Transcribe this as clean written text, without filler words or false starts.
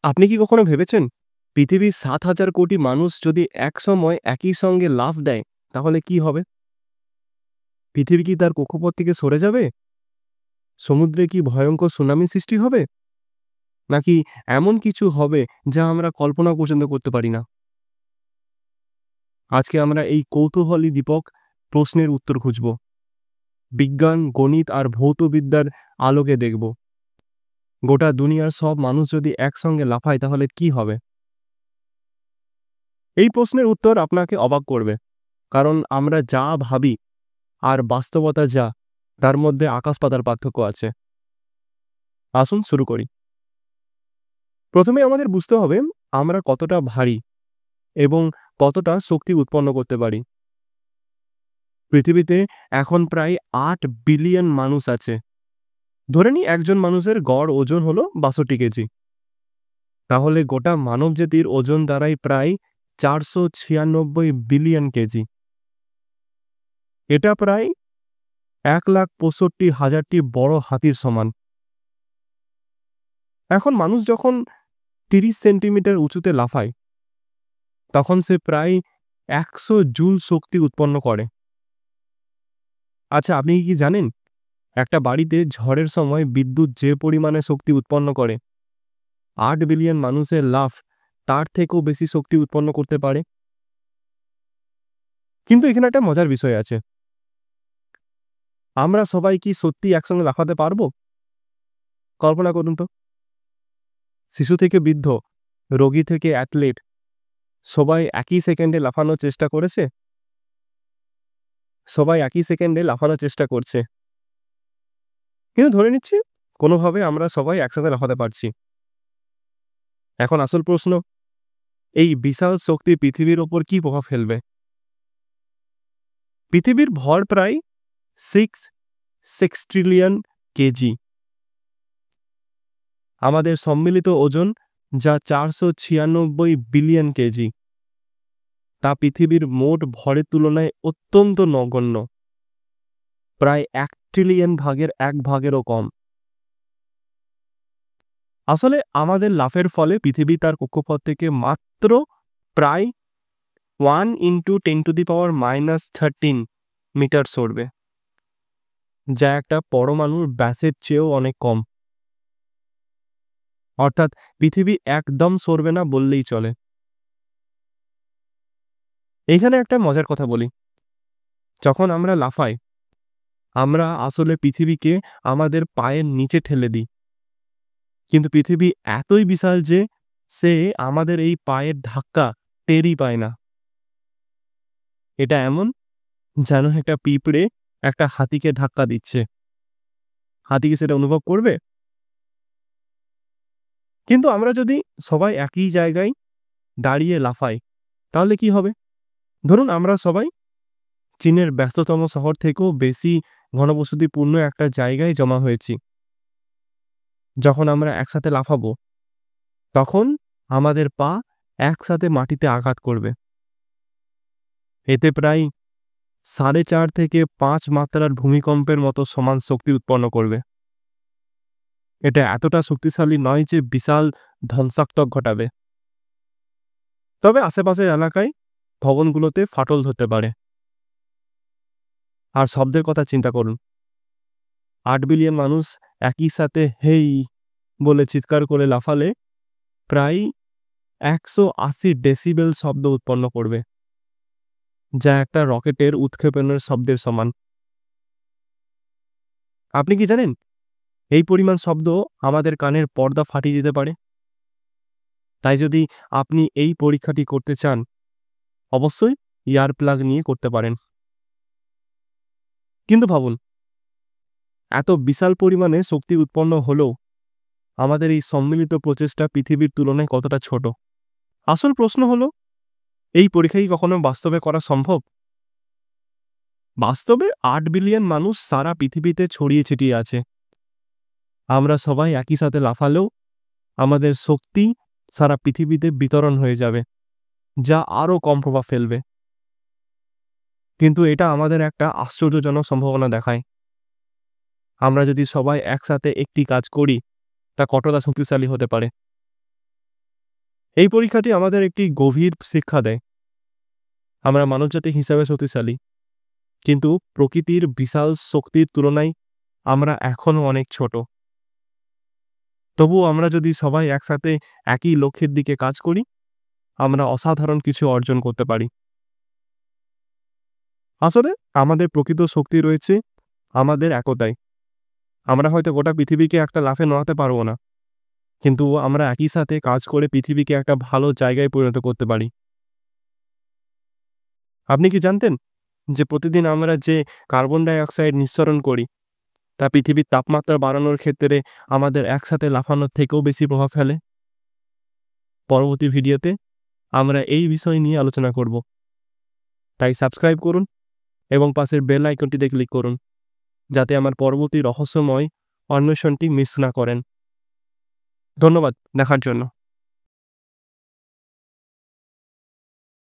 আপনি কি কখনো ভেবেছেন পৃথিবীর ৭,০০০ কোটি মানুষ যদি একসময় একই সঙ্গে লাফ দেয় তাহলে কি হবে? পৃথিবী কি তার কক্ষপথ থেকে সরে যাবে? সমুদ্রে কি ভয়ঙ্কর সুনামি সৃষ্টি হবে? নাকি এমন কিছু হবে যা আমরা কল্পনা পর্যন্ত করতে পারি না? আজকে আমরা এই কৌতূহলী দীপক প্রশ্নের উত্তর খুঁজব। বিজ্ঞান, গণিত আর ভৌতবিদ্যার আলোকে দেখব গোটা দুনিয়ার সব মানুষ যদি একসঙ্গে লাফায় তাহলে কি হবে? এই প্রশ্নের উত্তর আপনাকে অবাক করবে, কারণ আমরা যা ভাবি আর বাস্তবতা যা, তার মধ্যে আকাশ পাতাল পার্থক্য আছে। আসুন শুরু করি। প্রথমে আমাদের বুঝতে হবে আমরা কতটা ভারী এবং কতটা শক্তি উৎপন্ন করতে পারি। পৃথিবীতে এখন প্রায় ৮ বিলিয়ন মানুষ আছে। ধরে নিই একজন মানুষের গড় ওজন হলো ৬২ কেজি। তাহলে গোটা মানবজাতির ওজন দাঁড়ায় প্রায় ৪৯৬ বিলিয়ন কেজি। এটা প্রায় ১,৬৫,০০০টি বড় হাতির সমান। এখন মানুষ যখন ৩০ সেন্টিমিটার উঁচুতে লাফায় তখন সে প্রায় ১০০ জুল শক্তি উৎপন্ন করে। আচ্ছা, আপনি কি জানেন একটা বাড়িতে ঝড়ের সময় বিদ্যুৎ যে পরিমাণে শক্তি উৎপন্ন করে, ৮ বিলিয়ন মানুষের লাফ তার থেকেও বেশি শক্তি উৎপন্ন করতে পারে? কিন্তু এখানে একটা মজার বিষয় আছে। আমরা সবাই কি সত্যি একসঙ্গে লাফাতে পারবো? কল্পনা করুন তো, শিশু থেকে বৃদ্ধ, রোগী থেকে অ্যাথলেট, সবাই একই সেকেন্ডে লাফানোর চেষ্টা করেছে? সবাই একই সেকেন্ডে লাফানোর চেষ্টা করছে। কিন্তু ধরে নিচ্ছি কোনোভাবে আমরা সবাই একসাথে লাফাতে পারছি। এখন আসল প্রশ্ন, এই বিশাল শক্তি পৃথিবীর ওপর কি প্রভাব ফেলবে? পৃথিবীর ভর প্রায় 6 ট্রিলিয়ন কেজি। আমাদের সম্মিলিত ওজন যা ৪৯৬ বিলিয়ন কেজি, তা পৃথিবীর মোট ভরের তুলনায় অত্যন্ত নগণ্য, প্রায় ১ ট্রিলিয়ন ভাগের ১ ভাগেরও কম। আসলে আমাদের লাফের ফলে পৃথিবী তার কক্ষপথ থেকে মাত্র প্রায় 1 × 10⁻13 মিটার সরবে, যা একটা পরমাণুর ব্যাসের চেয়েও অনেক কম। অর্থাৎ পৃথিবী একদম সরবে না বললেই চলে। এখানে একটা মজার কথা বলি, যখন আমরা লাফাই আমরা আসলে পৃথিবীকে আমাদের পায়ের নিচে ঠেলে দিই, কিন্তু পৃথিবী এতই বিশাল যে সে আমাদের এই পায়ের ধাক্কা টেরই পায় না। এটা এমন যেন একটা পিঁপড়ে একটা হাতিকে ধাক্কা দিচ্ছে। হাতি কি সেটা অনুভব করবে? কিন্তু আমরা যদি সবাই একই জায়গায় দাঁড়িয়ে লাফাই তাহলে কি হবে? ধরুন আমরা সবাই চীনের ব্যস্ততম শহর থেকেও বেশি ঘনবসতিপূর্ণ একটা জায়গায় জমা হয়েছি। যখন আমরা একসাথে লাফাবো তখন আমাদের পা একসাথে মাটিতে আঘাত করবে। এতে প্রায় ৪.৫ থেকে ৫ মাত্রার ভূমিকম্পের মতো সমান শক্তি উৎপন্ন করবে। এটা এতটা শক্তিশালী নয় যে বিশাল ধ্বংসাত্মক ঘটাবে, তবে আশেপাশের এলাকায় ভবনগুলোতে ফাটল ধরতে পারে। আর শব্দের কথা চিন্তা করুন, ৮ বিলিয়ন মানুষ একই সাথে হেই বলে চিৎকার করে লাফালে প্রায় ১৮০ ডেসিবেল শব্দ উৎপন্ন করবে, যা একটা রকেটের উৎক্ষেপণের শব্দের সমান। আপনি কি জানেন এই পরিমাণ শব্দ আমাদের কানের পর্দা ফাটিয়ে দিতে পারে? তাই যদি আপনি এই পরীক্ষাটি করতে চান অবশ্যই ইয়ার প্লাগ নিয়ে করতে পারেন। কিন্তু ভাবুন, এত বিশাল পরিমাণে শক্তি উৎপন্ন হলেও আমাদের এই সম্মিলিত প্রচেষ্টা পৃথিবীর তুলনায় কতটা ছোট? আসল প্রশ্ন হলো, এই পরীক্ষা কি কখনো বাস্তবে করা সম্ভব? বাস্তবে ৮ বিলিয়ন মানুষ সারা পৃথিবীতে ছড়িয়ে ছিটিয়ে আছে। আমরা সবাই একই সাথে লাফালেও আমাদের শক্তি সারা পৃথিবীতে বিতরণ হয়ে যাবে, যা আরও কম প্রভাব ফেলবে। কিন্তু এটা আমাদের একটা আশ্চর্যজনক সম্ভাবনা দেখায়। আমরা যদি সবাই একসাথে একটি কাজ করি তা কতটা শক্তিশালী হতে পারে। এই পরীক্ষাটি আমাদের একটি গভীর শিক্ষা দেয়। আমরা মানবজাতি হিসাবে শক্তিশালী, কিন্তু প্রকৃতির বিশাল শক্তির তুলনায় আমরা এখনও অনেক ছোট। তবুও আমরা যদি সবাই একসাথে একই লক্ষ্যের দিকে কাজ করি, আমরা অসাধারণ কিছু অর্জন করতে পারি। আসলে আমাদের প্রকৃত শক্তি রয়েছে আমাদের একতায়। আমরা হয়তো গোটা পৃথিবীকে একটা লাফে নড়াতে পারবো না, কিন্তু আমরা একই সাথে কাজ করে পৃথিবীকে একটা ভালো জায়গায় পরিণত করতে পারি। আপনি কি জানতেন যে প্রতিদিন আমরা যে কার্বন ডাই অক্সাইড নিঃসরণ করি তা পৃথিবীর তাপমাত্রা বাড়ানোর ক্ষেত্রে আমাদের একসাথে লাফানোর থেকেও বেশি প্রভাব ফেলে? পরবর্তী ভিডিওতে আমরা এই বিষয় নিয়ে আলোচনা করব। তাই সাবস্ক্রাইব করুন এবং পাশের বেল আইকনটিতে ক্লিক করুন, যাতে আমার পরবর্তী রহস্যময় অন্বেষণটি মিস না করেন। ধন্যবাদ দেখার জন্য।